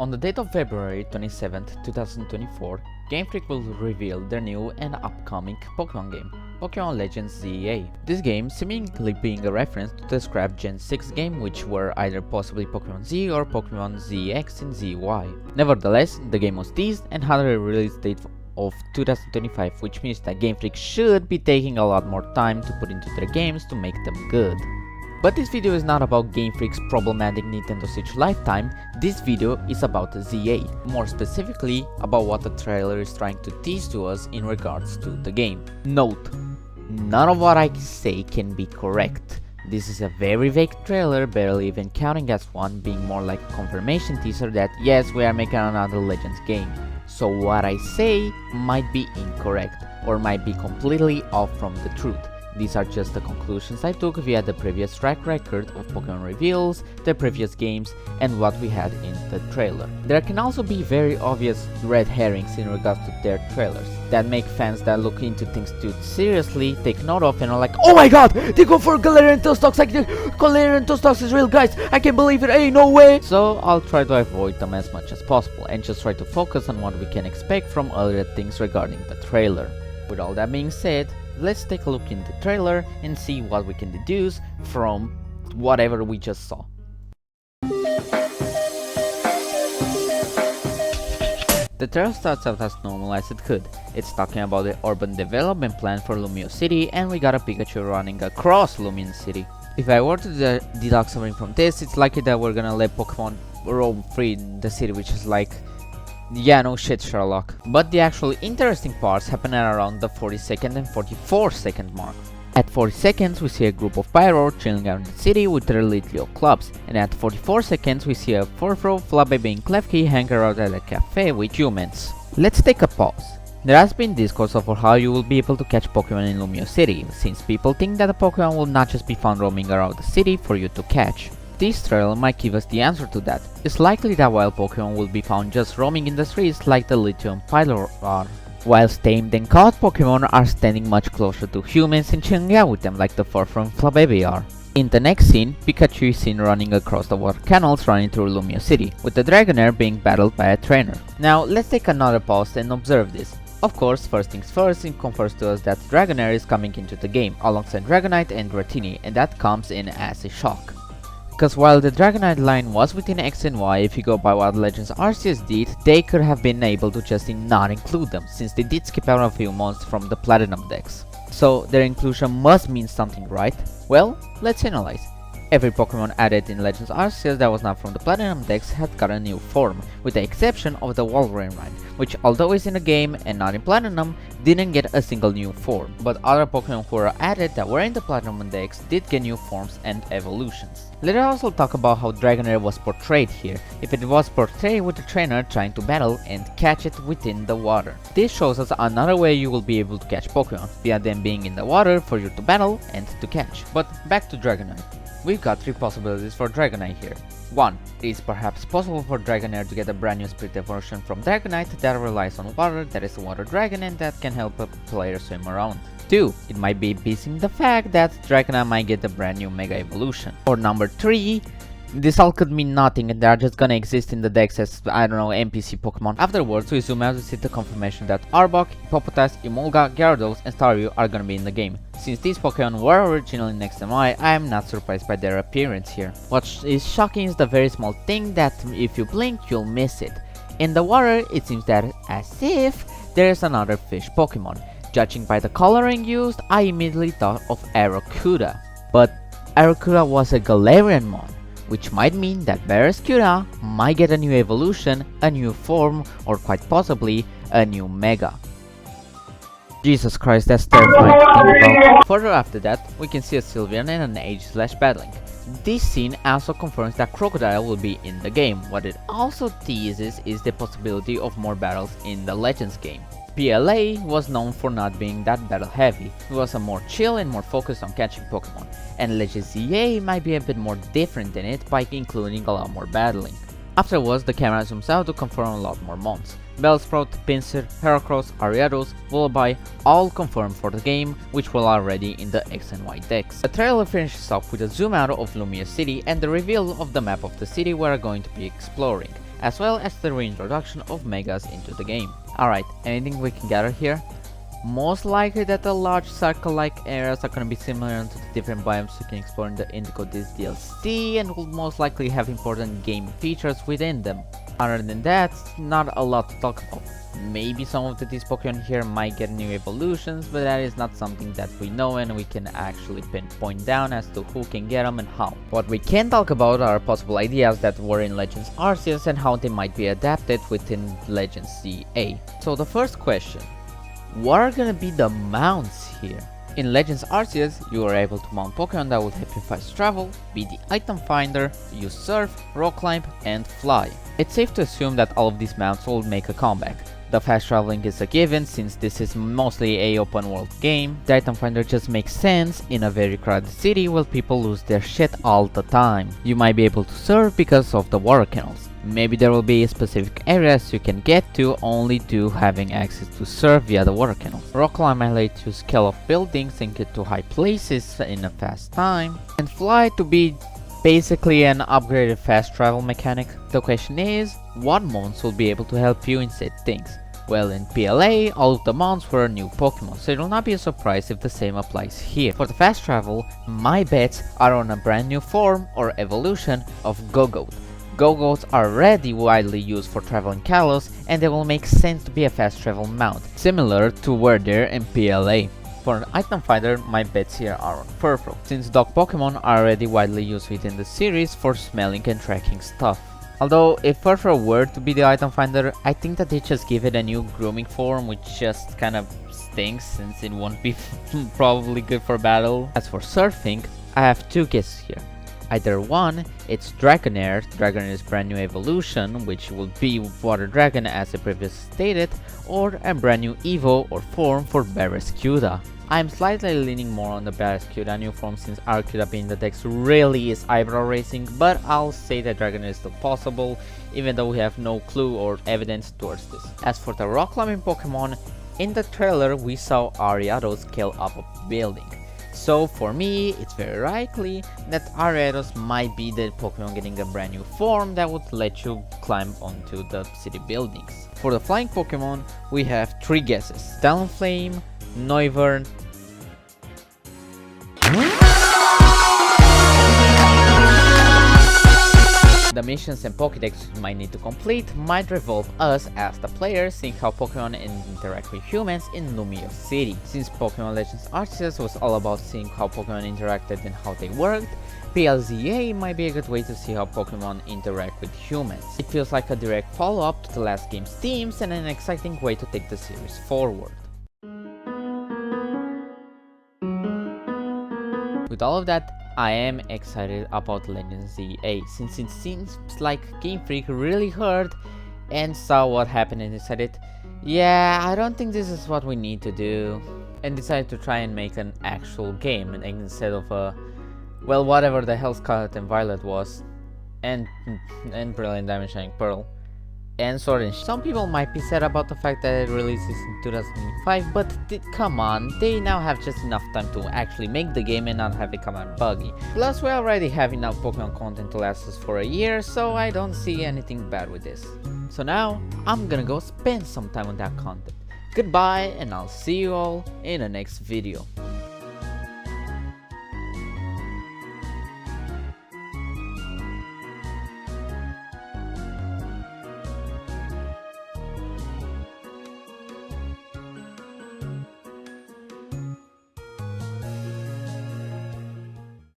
On the date of February 27th, 2024, Game Freak will reveal their new and upcoming Pokemon game, Pokemon Legends ZA. This game seemingly being a reference to the scrapped Gen 6 game, which were either possibly Pokemon Z or Pokemon ZX and ZY. Nevertheless, the game was teased and had a release date of 2025, which means that Game Freak should be taking a lot more time to put into their games to make them good. But this video is not about Game Freak's problematic Nintendo Switch lifetime, this video is about ZA, more specifically about what the trailer is trying to tease to us in regards to the game. Note, none of what I say can be correct. This is a very vague trailer, barely even counting as one, being more like a confirmation teaser that yes, we are making another Legends game. So what I say might be incorrect, or might be completely off from the truth. These are just the conclusions I took via the previous track record of Pokemon reveals, the previous games, and what we had in the trailer. There can also be very obvious red herrings in regards to their trailers, that make fans that look into things too seriously take note of and are like, oh my god, they go for Galarian Tostox, like Galarian Tostox is real, guys, I can't believe it, hey, no way! So I'll try to avoid them as much as possible, and just try to focus on what we can expect from other things regarding the trailer. With all that being said, let's take a look in the trailer and see what we can deduce from whatever we just saw. The trailer starts out as normal as it could. It's talking about the urban development plan for Lumio City, and we got a Pikachu running across Lumion City. If I were to deduct something from this, it's likely that we're gonna let Pokemon roam free in the city, which is like, yeah, no shit, Sherlock. But the actually interesting parts happen at around the 40-second and 44-second mark. At 40 seconds, we see a group of Pyro chilling around the city with their Litleo clubs, and at 44 seconds, we see a Furfrou, Flabébé and Klefki hang around at a cafe with humans. Let's take a pause. There has been discourse over how you will be able to catch Pokemon in Lumio City, since people think that a Pokemon will not just be found roaming around the city for you to catch. This trailer might give us the answer to that. It's likely that wild Pokemon will be found just roaming in the streets like the Litleo and Pyro are, whilst tamed and caught Pokemon are standing much closer to humans and chilling out with them like the Furfrou and Flabébé are. In the next scene, Pikachu is seen running across the water canals running through Lumio City, with the Dragonair being battled by a trainer. Now let's take another pause and observe this. Of course, first things first, it confirms to us that Dragonair is coming into the game alongside Dragonite and Dratini, and that comes in as a shock. Because while the Dragonite line was within X and Y, if you go by what Legends Arceus did, they could have been able to just not include them, since they did skip out a few months from the Platinum decks. So their inclusion must mean something, right? Well, let's analyze. Every Pokemon added in Legends Arceus that was not from the Platinum decks had got a new form, with the exception of the Wolverine line, which although is in the game and not in Platinum, didn't get a single new form. But other Pokemon who were added that were in the Platinum decks did get new forms and evolutions. Let us also talk about how Dragonair was portrayed here, if it was portrayed with the trainer trying to battle and catch it within the water. This shows us another way you will be able to catch Pokemon, via them being in the water for you to battle and to catch. But back to Dragonite. We've got three possibilities for Dragonite here. 1. It is perhaps possible for Dragonair to get a brand new split evolution from Dragonite that relies on water, that is a water dragon, and that can help a player swim around. 2. It might be missing the fact that Dragonite might get a brand new Mega Evolution. Or number 3, this all could mean nothing and they are just gonna exist in the decks as, I don't know, NPC Pokemon. Afterwards, we zoom out to see the confirmation that Arbok, Hippopotas, Emolga, Gyarados, and Staryu are gonna be in the game. Since these Pokemon were originally in X and Y, I am not surprised by their appearance here. What is shocking is the very small thing that if you blink, you'll miss it. In the water, it seems that as if there is another fish Pokemon. Judging by the coloring used, I immediately thought of Arrokuda. But Arrokuda was a Galarian mon, which might mean that Barraskewda might get a new evolution, a new form, or quite possibly a new Mega. Jesus Christ, that's terrifying to think about. Further after that, we can see a Sylveon and an Age/Battling. This scene also confirms that Crocodile will be in the game. What it also teases is the possibility of more battles in the Legends game. PLA was known for not being that battle heavy, it was a more chill and more focused on catching Pokemon, and Legends ZA might be a bit more different than it by including a lot more battling. Afterwards, the camera zooms out to confirm a lot more mons. Bellsprout, Pinsir, Heracross, Ariados, Vullaby, all confirmed for the game, which were already in the X and Y decks. The trailer finishes off with a zoom out of Lumio City and the reveal of the map of the city we are going to be exploring. as well as the reintroduction of megas into the game. Alright, anything we can gather here? Most likely that the large circle-like areas are gonna be similar to the different biomes you can explore in the Indigo Disc DLC and will most likely have important game features within them. Other than that, not a lot to talk about. Maybe some of these Pokemon here might get new evolutions, but that is not something that we know and we can actually pinpoint down as to who can get them and how. What we can talk about are possible ideas that were in Legends Arceus and how they might be adapted within Legends ZA. So the first question, what are gonna be the mounts here? In Legends Arceus, you are able to mount Pokemon that will help you fast travel, be the item finder, use surf, rock climb, and fly. It's safe to assume that all of these mounts will make a comeback. The fast traveling is a given since this is mostly a open world game. The item finder just makes sense in a very crowded city where people lose their shit all the time. You might be able to surf because of the water canals. Maybe there will be specific areas you can get to only to having access to surf via the water canals. Rock climb might let you scale off buildings and get to high places in a fast time. And fly to be basically an upgraded fast travel mechanic. The question is, what mons will be able to help you in said things? Well, in PLA, all of the mons were new Pokemon, so it will not be a surprise if the same applies here. For the fast travel, my bets are on a brand new form or evolution of Go-Goat. Go-Goats are already widely used for traveling Kalos, and they will make sense to be a fast travel mount, similar to Werder in PLA. For an item finder, my bets here are on Furfrou, since dog Pokemon are already widely used within the series for smelling and tracking stuff. Although, if Furfrou were to be the item finder, I think that they just give it a new grooming form, which just kind of stinks since it won't be probably good for battle. As for surfing, I have two guesses here. Either one, it's Dragonair, Dragonair's brand new evolution, which will be Water Dragon as I previously stated, or a brand new Evo or form for Barraskewda. I'm slightly leaning more on the Barraskewda new form since Arcuda being the dex really is eyebrow raising, but I'll say that Dragonair is still possible, even though we have no clue or evidence towards this. As for the rock climbing Pokemon, in the trailer we saw Ariados scale up a building. So for me, it's very likely that Ariados might be the Pokemon getting a brand new form that would let you climb onto the city buildings. For the flying Pokemon, we have three guesses: Talonflame, Noivern, the missions and Pokédex we might need to complete might revolve us as the players seeing how Pokemon interact with humans in Lumio City. Since Pokemon Legends Arceus was all about seeing how Pokemon interacted and how they worked, PLZA might be a good way to see how Pokemon interact with humans. It feels like a direct follow-up to the last game's themes and an exciting way to take the series forward. With all of that, I am excited about Legends ZA, since it seems like Game Freak really heard and saw what happened and decided, yeah, I don't think this is what we need to do, and decided to try and make an actual game instead of a, well, whatever the hell Scarlet and Violet was, and Brilliant Diamond Shining Pearl, and Sword and Shield. Some people might be sad about the fact that it releases in 2005, but come on, they now have just enough time to actually make the game and not have it come out buggy. Plus, we already have enough Pokemon content to last us for a year, so I don't see anything bad with this. So now, I'm gonna go spend some time on that content. Goodbye, and I'll see you all in the next video.